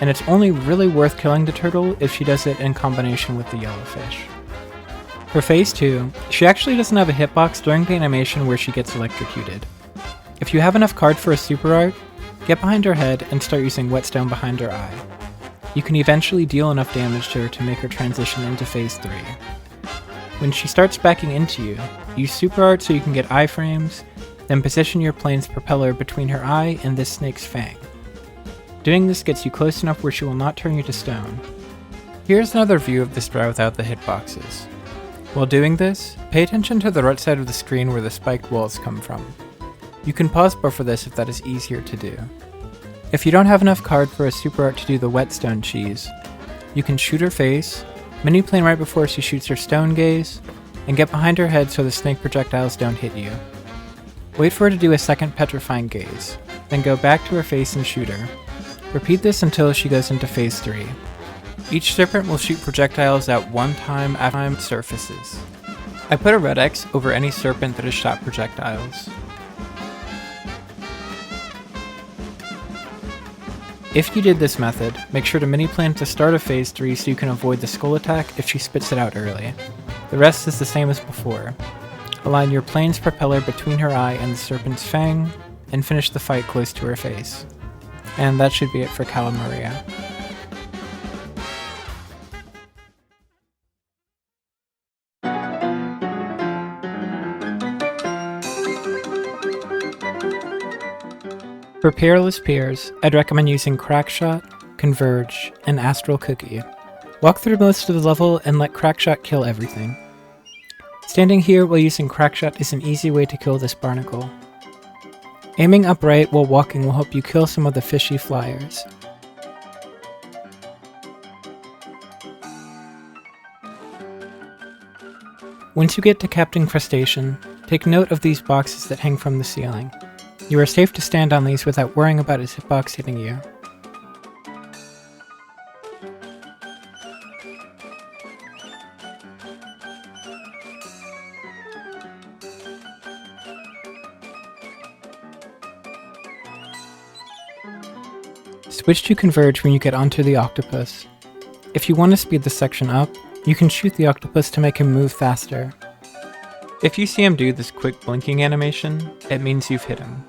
And it's only really worth killing the turtle if she does it in combination with the yellowfish. For Phase 2, she actually doesn't have a hitbox during the animation where she gets electrocuted. If you have enough card for a super art, get behind her head and start using Whetstone behind her eye. You can eventually deal enough damage to her to make her transition into Phase 3. When she starts backing into you, use super art so you can get iframes, then position your plane's propeller between her eye and this snake's fang. Doing this gets you close enough where she will not turn you to stone. Here's another view of this draw without the hitboxes. While doing this, pay attention to the right side of the screen where the spiked walls come from. You can pause buffer this if that is easier to do. If you don't have enough card for a super art to do the Whetstone cheese, you can shoot her face, mini plane right before she shoots her stone gaze, and get behind her head so the snake projectiles don't hit you. Wait for her to do a second petrifying gaze, then go back to her face and shoot her. Repeat this until she goes into Phase 3. Each serpent will shoot projectiles at one time after time surfaces. I put a red X over any serpent that has shot projectiles. If you did this method, make sure to mini-plan to start a Phase 3 so you can avoid the skull attack if she spits it out early. The rest is the same as before. Align your plane's propeller between her eye and the serpent's fang, and finish the fight close to her face. And that should be it for Cala Maria. For Perilous Piers, I'd recommend using Crackshot, Converge, and Astral Cookie. Walk through most of the level and let Crackshot kill everything. Standing here while using Crackshot is an easy way to kill this barnacle. Aiming upright while walking will help you kill some of the fishy flyers. Once you get to Captain Crustacean, take note of these boxes that hang from the ceiling. You are safe to stand on these without worrying about his hitbox hitting you. Switch to Converge when you get onto the octopus. If you want to speed this section up, you can shoot the octopus to make him move faster. If you see him do this quick blinking animation, it means you've hit him.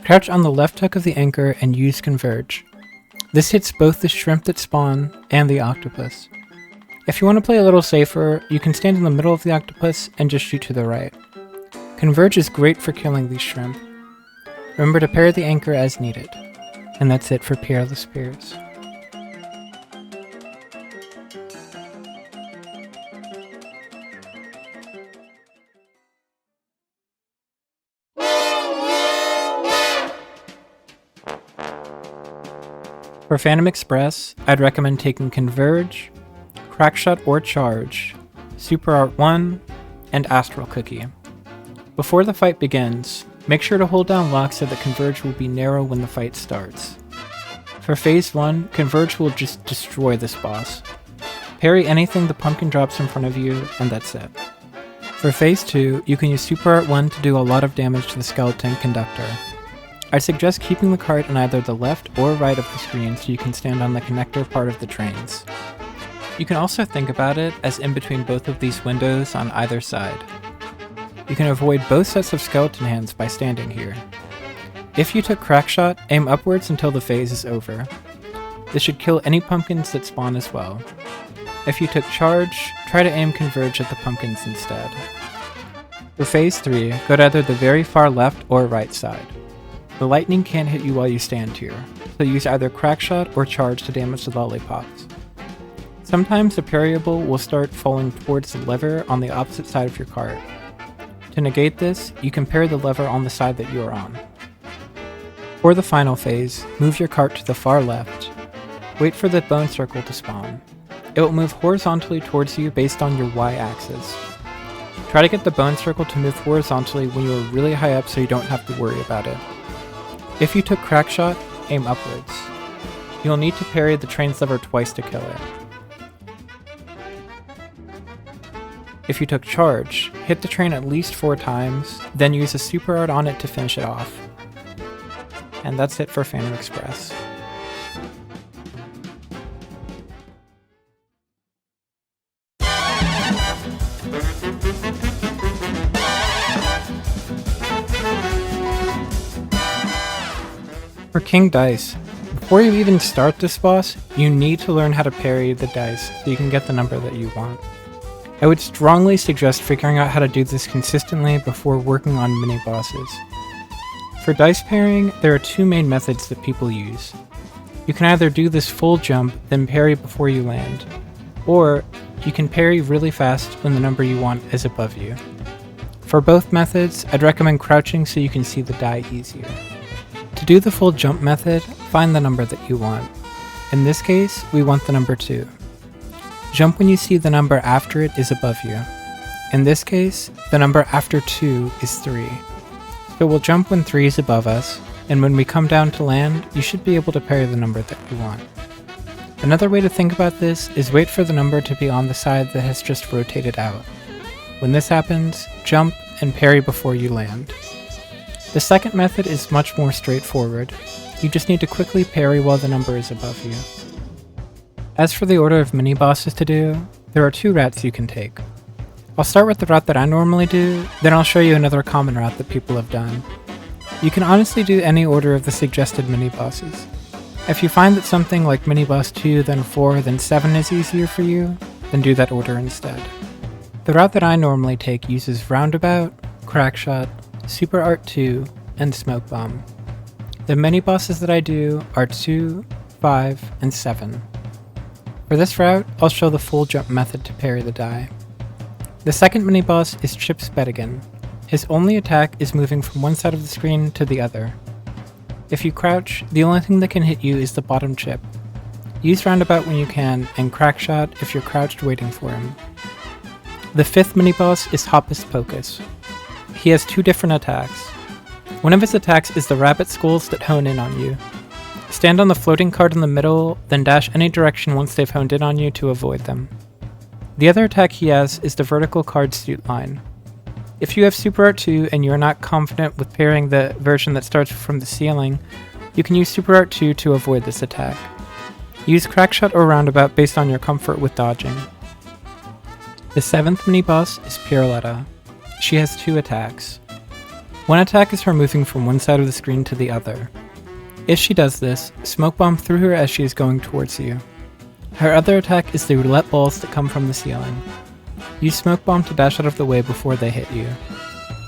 Crouch on the left hook of the anchor and use Converge. This hits both the shrimp that spawn and the octopus. If you want to play a little safer, you can stand in the middle of the octopus and just shoot to the right. Converge is great for killing these shrimp. Remember to pair the anchor as needed. And that's it for Perilous Piers. For Phantom Express, I'd recommend taking Converge, Crackshot or Charge, Super Art 1, and Astral Cookie. Before the fight begins, make sure to hold down lock so that Converge will be narrow when the fight starts. For Phase 1, Converge will just destroy this boss. Parry anything the pumpkin drops in front of you, and that's it. For Phase 2, you can use Super Art 1 to do a lot of damage to the skeleton conductor. I suggest keeping the cart in either the left or right of the screen so you can stand on the connector part of the trains. You can also think about it as in between both of these windows on either side. You can avoid both sets of skeleton hands by standing here. If you took Crackshot, aim upwards until the phase is over. This should kill any pumpkins that spawn as well. If you took Charge, try to aim Converge at the pumpkins instead. For Phase 3, go to either the very far left or right side. The lightning can't hit you while you stand here, so use either Crackshot or Charge to damage the lollipops. Sometimes the parryable will start falling towards the lever on the opposite side of your cart. To negate this, you can parry the lever on the side that you are on. For the final phase, move your cart to the far left. Wait for the bone circle to spawn. It will move horizontally towards you based on your Y-axis. Try to get the bone circle to move horizontally when you are really high up so you don't have to worry about it. If you took Crackshot, aim upwards. You'll need to parry the train's lever twice to kill it. If you took Charge, hit the train at least 4 times, then use a Super Art on it to finish it off. And that's it for Phantom Express. For King Dice, before you even start this boss, you need to learn how to parry the dice so you can get the number that you want. I would strongly suggest figuring out how to do this consistently before working on mini-bosses. For dice parrying, there are 2 main methods that people use. You can either do this full jump, then parry before you land, or you can parry really fast when the number you want is above you. For both methods, I'd recommend crouching so you can see the die easier. To do the full jump method, find the number that you want. In this case, we want the number 2. Jump when you see the number after it is above you. In this case, the number after 2 is 3. So we'll jump when 3 is above us, and when we come down to land, you should be able to parry the number that you want. Another way to think about this is wait for the number to be on the side that has just rotated out. When this happens, jump and parry before you land. The second method is much more straightforward. You just need to quickly parry while the number is above you. As for the order of mini-bosses to do, there are 2 routes you can take. I'll start with the route that I normally do, then I'll show you another common route that people have done. You can honestly do any order of the suggested mini-bosses. If you find that something like mini-boss 2, then 4, then 7 is easier for you, then do that order instead. The route that I normally take uses Roundabout, Crackshot, Super Art 2, and Smoke Bomb. The mini-bosses that I do are 2, 5, and 7. For this route, I'll show the full jump method to parry the die. The second mini-boss is Chip's Bedigan. His only attack is moving from one side of the screen to the other. If you crouch, the only thing that can hit you is the bottom chip. Use Roundabout when you can, and Crackshot if you're crouched waiting for him. The 5th mini-boss is Hoppus Pocus. He has 2 different attacks. One of his attacks is the rabbit skulls that hone in on you. Stand on the floating card in the middle, then dash any direction once they've honed in on you to avoid them. The other attack he has is the vertical card suit line. If you have Super Art 2 and you're not confident with parrying the version that starts from the ceiling, you can use Super Art 2 to avoid this attack. Use Crackshot or Roundabout based on your comfort with dodging. The 7th mini-boss is Piroletta. She has 2 attacks. One attack is her moving from one side of the screen to the other. If she does this, Smoke Bomb through her as she is going towards you. Her other attack is the roulette balls that come from the ceiling. Use Smoke Bomb to dash out of the way before they hit you.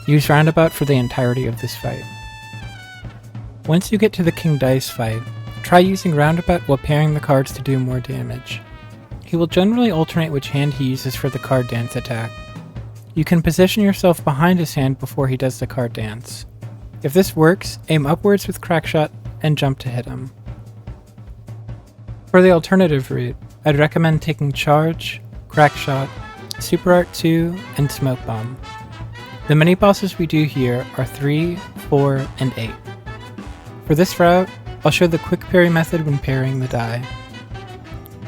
Use Roundabout for the entirety of this fight. Once you get to the King Dice fight, try using Roundabout while parrying the cards to do more damage. He will generally alternate which hand he uses for the card dance attack. You can position yourself behind his hand before he does the card dance. If this works, aim upwards with Crackshot and jump to hit him. For the alternative route, I'd recommend taking Charge, Crackshot, Super Art 2, and Smoke Bomb. The mini-bosses we do here are 3, 4, and 8. For this route, I'll show the quick parry method when parrying the die.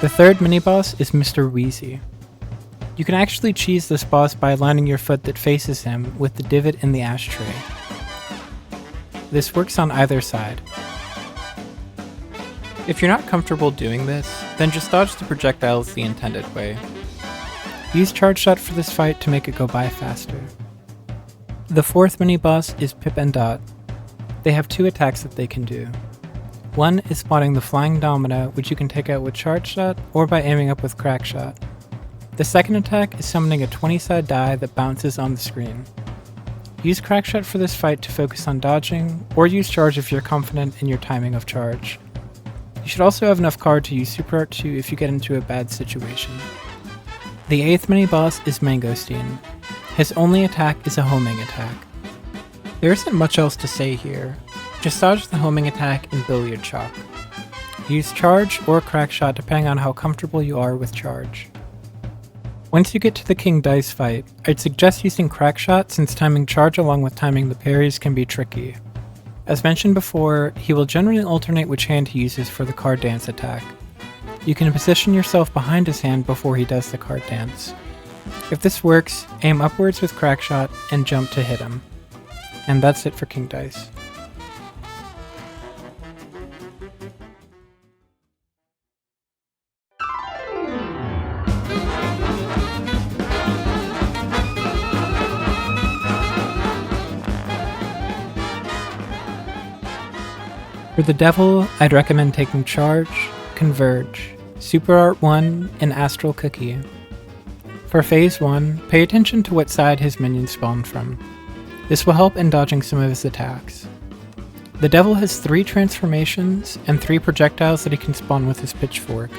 The third mini-boss is Mr. Wheezy. You can actually cheese this boss by aligning your foot that faces him with the divot in the ashtray. This works on either side. If you're not comfortable doing this, then just dodge the projectiles the intended way. Use Charge Shot for this fight to make it go by faster. The fourth mini-boss is Pip and Dot. They have 2 attacks that they can do. One is spotting the Flying Domino, which you can take out with Charge Shot or by aiming up with Crack Shot. The second attack is summoning a 20-side die that bounces on the screen. Use Crack Shot for this fight to focus on dodging, or use Charge if you're confident in your timing of charge. You should also have enough card to use Super Art 2 if you get into a bad situation. The 8th mini-boss is Mangosteen. His only attack is a homing attack. There isn't much else to say here. Just dodge the homing attack in Billiard Chalk. Use Charge or Crack Shot depending on how comfortable you are with Charge. Once you get to the King Dice fight, I'd suggest using Crack Shot since timing Charge along with timing the parries can be tricky. As mentioned before, he will generally alternate which hand he uses for the card dance attack. You can position yourself behind his hand before he does the card dance. If this works, aim upwards with Crack Shot and jump to hit him. And that's it for King Dice. For the Devil, I'd recommend taking Charge, Converge, Super Art 1, and Astral Cookie. For Phase 1, pay attention to what side his minions spawn from. This will help in dodging some of his attacks. The Devil has 3 transformations and 3 projectiles that he can spawn with his pitchfork.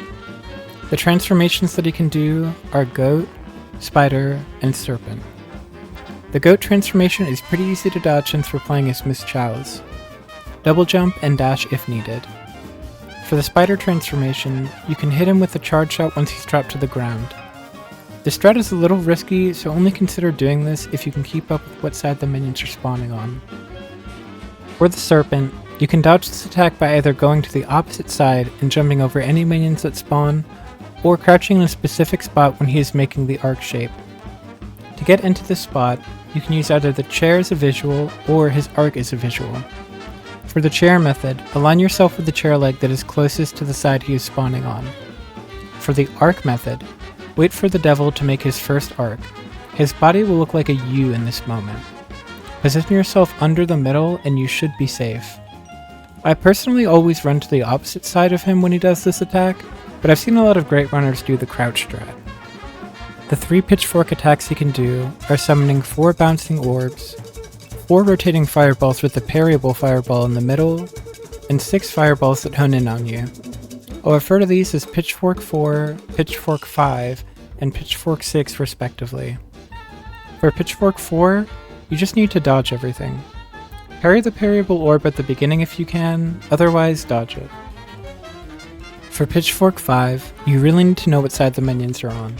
The transformations that he can do are Goat, Spider, and Serpent. The Goat transformation is pretty easy to dodge since we're playing as Miss Chalice. Double jump and dash if needed. For the Spider transformation, you can hit him with a Charge Shot once he's dropped to the ground. The strat is a little risky, so only consider doing this if you can keep up with what side the minions are spawning on. For the Serpent, you can dodge this attack by either going to the opposite side and jumping over any minions that spawn, or crouching in a specific spot when he is making the arc shape. To get into this spot, you can use either the chair as a visual or his arc as a visual. For the chair method, align yourself with the chair leg that is closest to the side he is spawning on. For the arc method, wait for the Devil to make his first arc. His body will look like a U in this moment. Position yourself under the middle and you should be safe. I personally always run to the opposite side of him when he does this attack, but I've seen a lot of great runners do the crouch strat. The 3 pitchfork attacks he can do are summoning 4 bouncing orbs, 4 rotating fireballs with a parryable fireball in the middle, and 6 fireballs that hone in on you. I'll refer to these as Pitchfork 4, Pitchfork 5, and Pitchfork 6 respectively. For Pitchfork 4, you just need to dodge everything. Parry the parryable orb at the beginning if you can, otherwise dodge it. For Pitchfork 5, you really need to know what side the minions are on.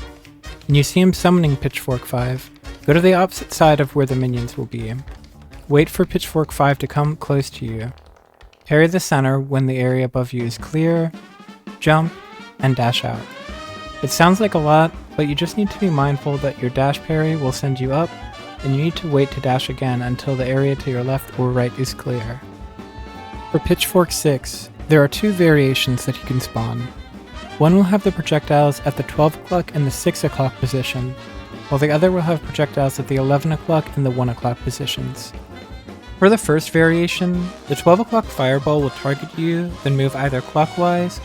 When you see him summoning Pitchfork 5, go to the opposite side of where the minions will be. Wait for Pitchfork 5 to come close to you. Parry the center when the area above you is clear, jump, and dash out. It sounds like a lot, but you just need to be mindful that your dash parry will send you up, and you need to wait to dash again until the area to your left or right is clear. For Pitchfork 6, there are 2 variations that you can spawn. One will have the projectiles at the 12 o'clock and the 6 o'clock position, while the other will have projectiles at the 11 o'clock and the 1 o'clock positions. For the first variation, the 12 o'clock fireball will target you, then move either clockwise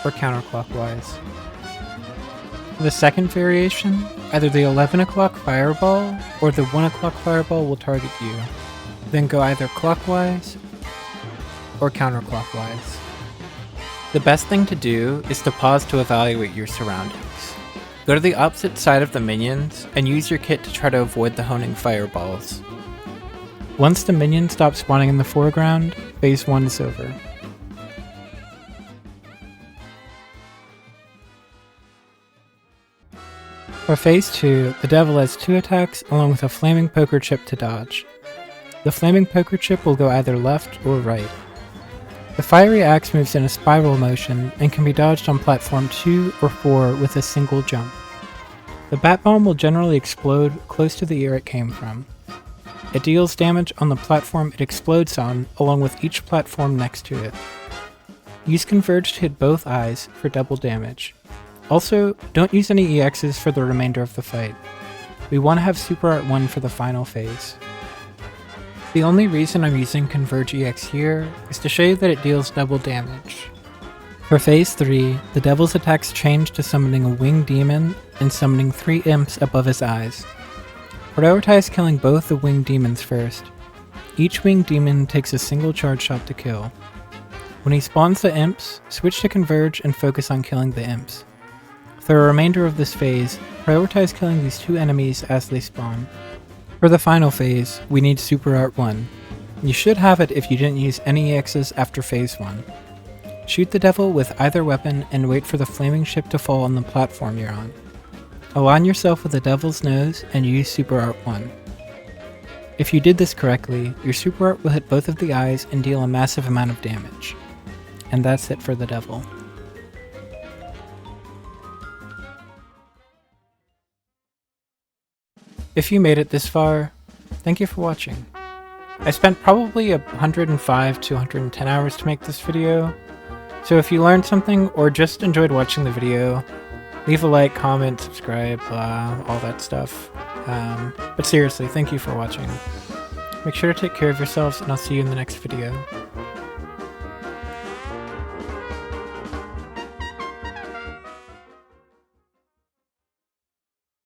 or counterclockwise. For the second variation, either the 11 o'clock fireball or the 1 o'clock fireball will target you, then go either clockwise or counterclockwise. The best thing to do is to pause to evaluate your surroundings. Go to the opposite side of the minions and use your kit to try to avoid the honing fireballs. Once the minions stop spawning in the foreground, phase 1 is over. For phase 2, the devil has 2 attacks along with a flaming poker chip to dodge. The flaming poker chip will go either left or right. The fiery axe moves in a spiral motion and can be dodged on platform 2 or 4 with a single jump. The bat bomb will generally explode close to the ear it came from. It deals damage on the platform it explodes on, along with each platform next to it. Use Converge to hit both eyes for double damage. Also, don't use any EXs for the remainder of the fight. We want to have Super Art 1 for the final phase. The only reason I'm using Converge EX here is to show you that it deals double damage. For phase 3, the devil's attacks change to summoning a winged demon and summoning 3 imps above his eyes. Prioritize killing both the winged demons first. Each winged demon takes a single charge shot to kill. When he spawns the imps, switch to Converge and focus on killing the imps. For the remainder of this phase, prioritize killing these 2 enemies as they spawn. For the final phase, we need Super Art 1. You should have it if you didn't use any EXs after phase 1. Shoot the devil with either weapon and wait for the flaming ship to fall on the platform you're on. Align yourself with the devil's nose and use Super Art 1. If you did this correctly, your Super Art will hit both of the eyes and deal a massive amount of damage. And that's it for the devil. If you made it this far, thank you for watching. I spent probably 105 to 110 hours to make this video, so if you learned something or just enjoyed watching the video, leave a like, comment, subscribe, all that stuff. But seriously, thank you for watching. Make sure to take care of yourselves, and I'll see you in the next video.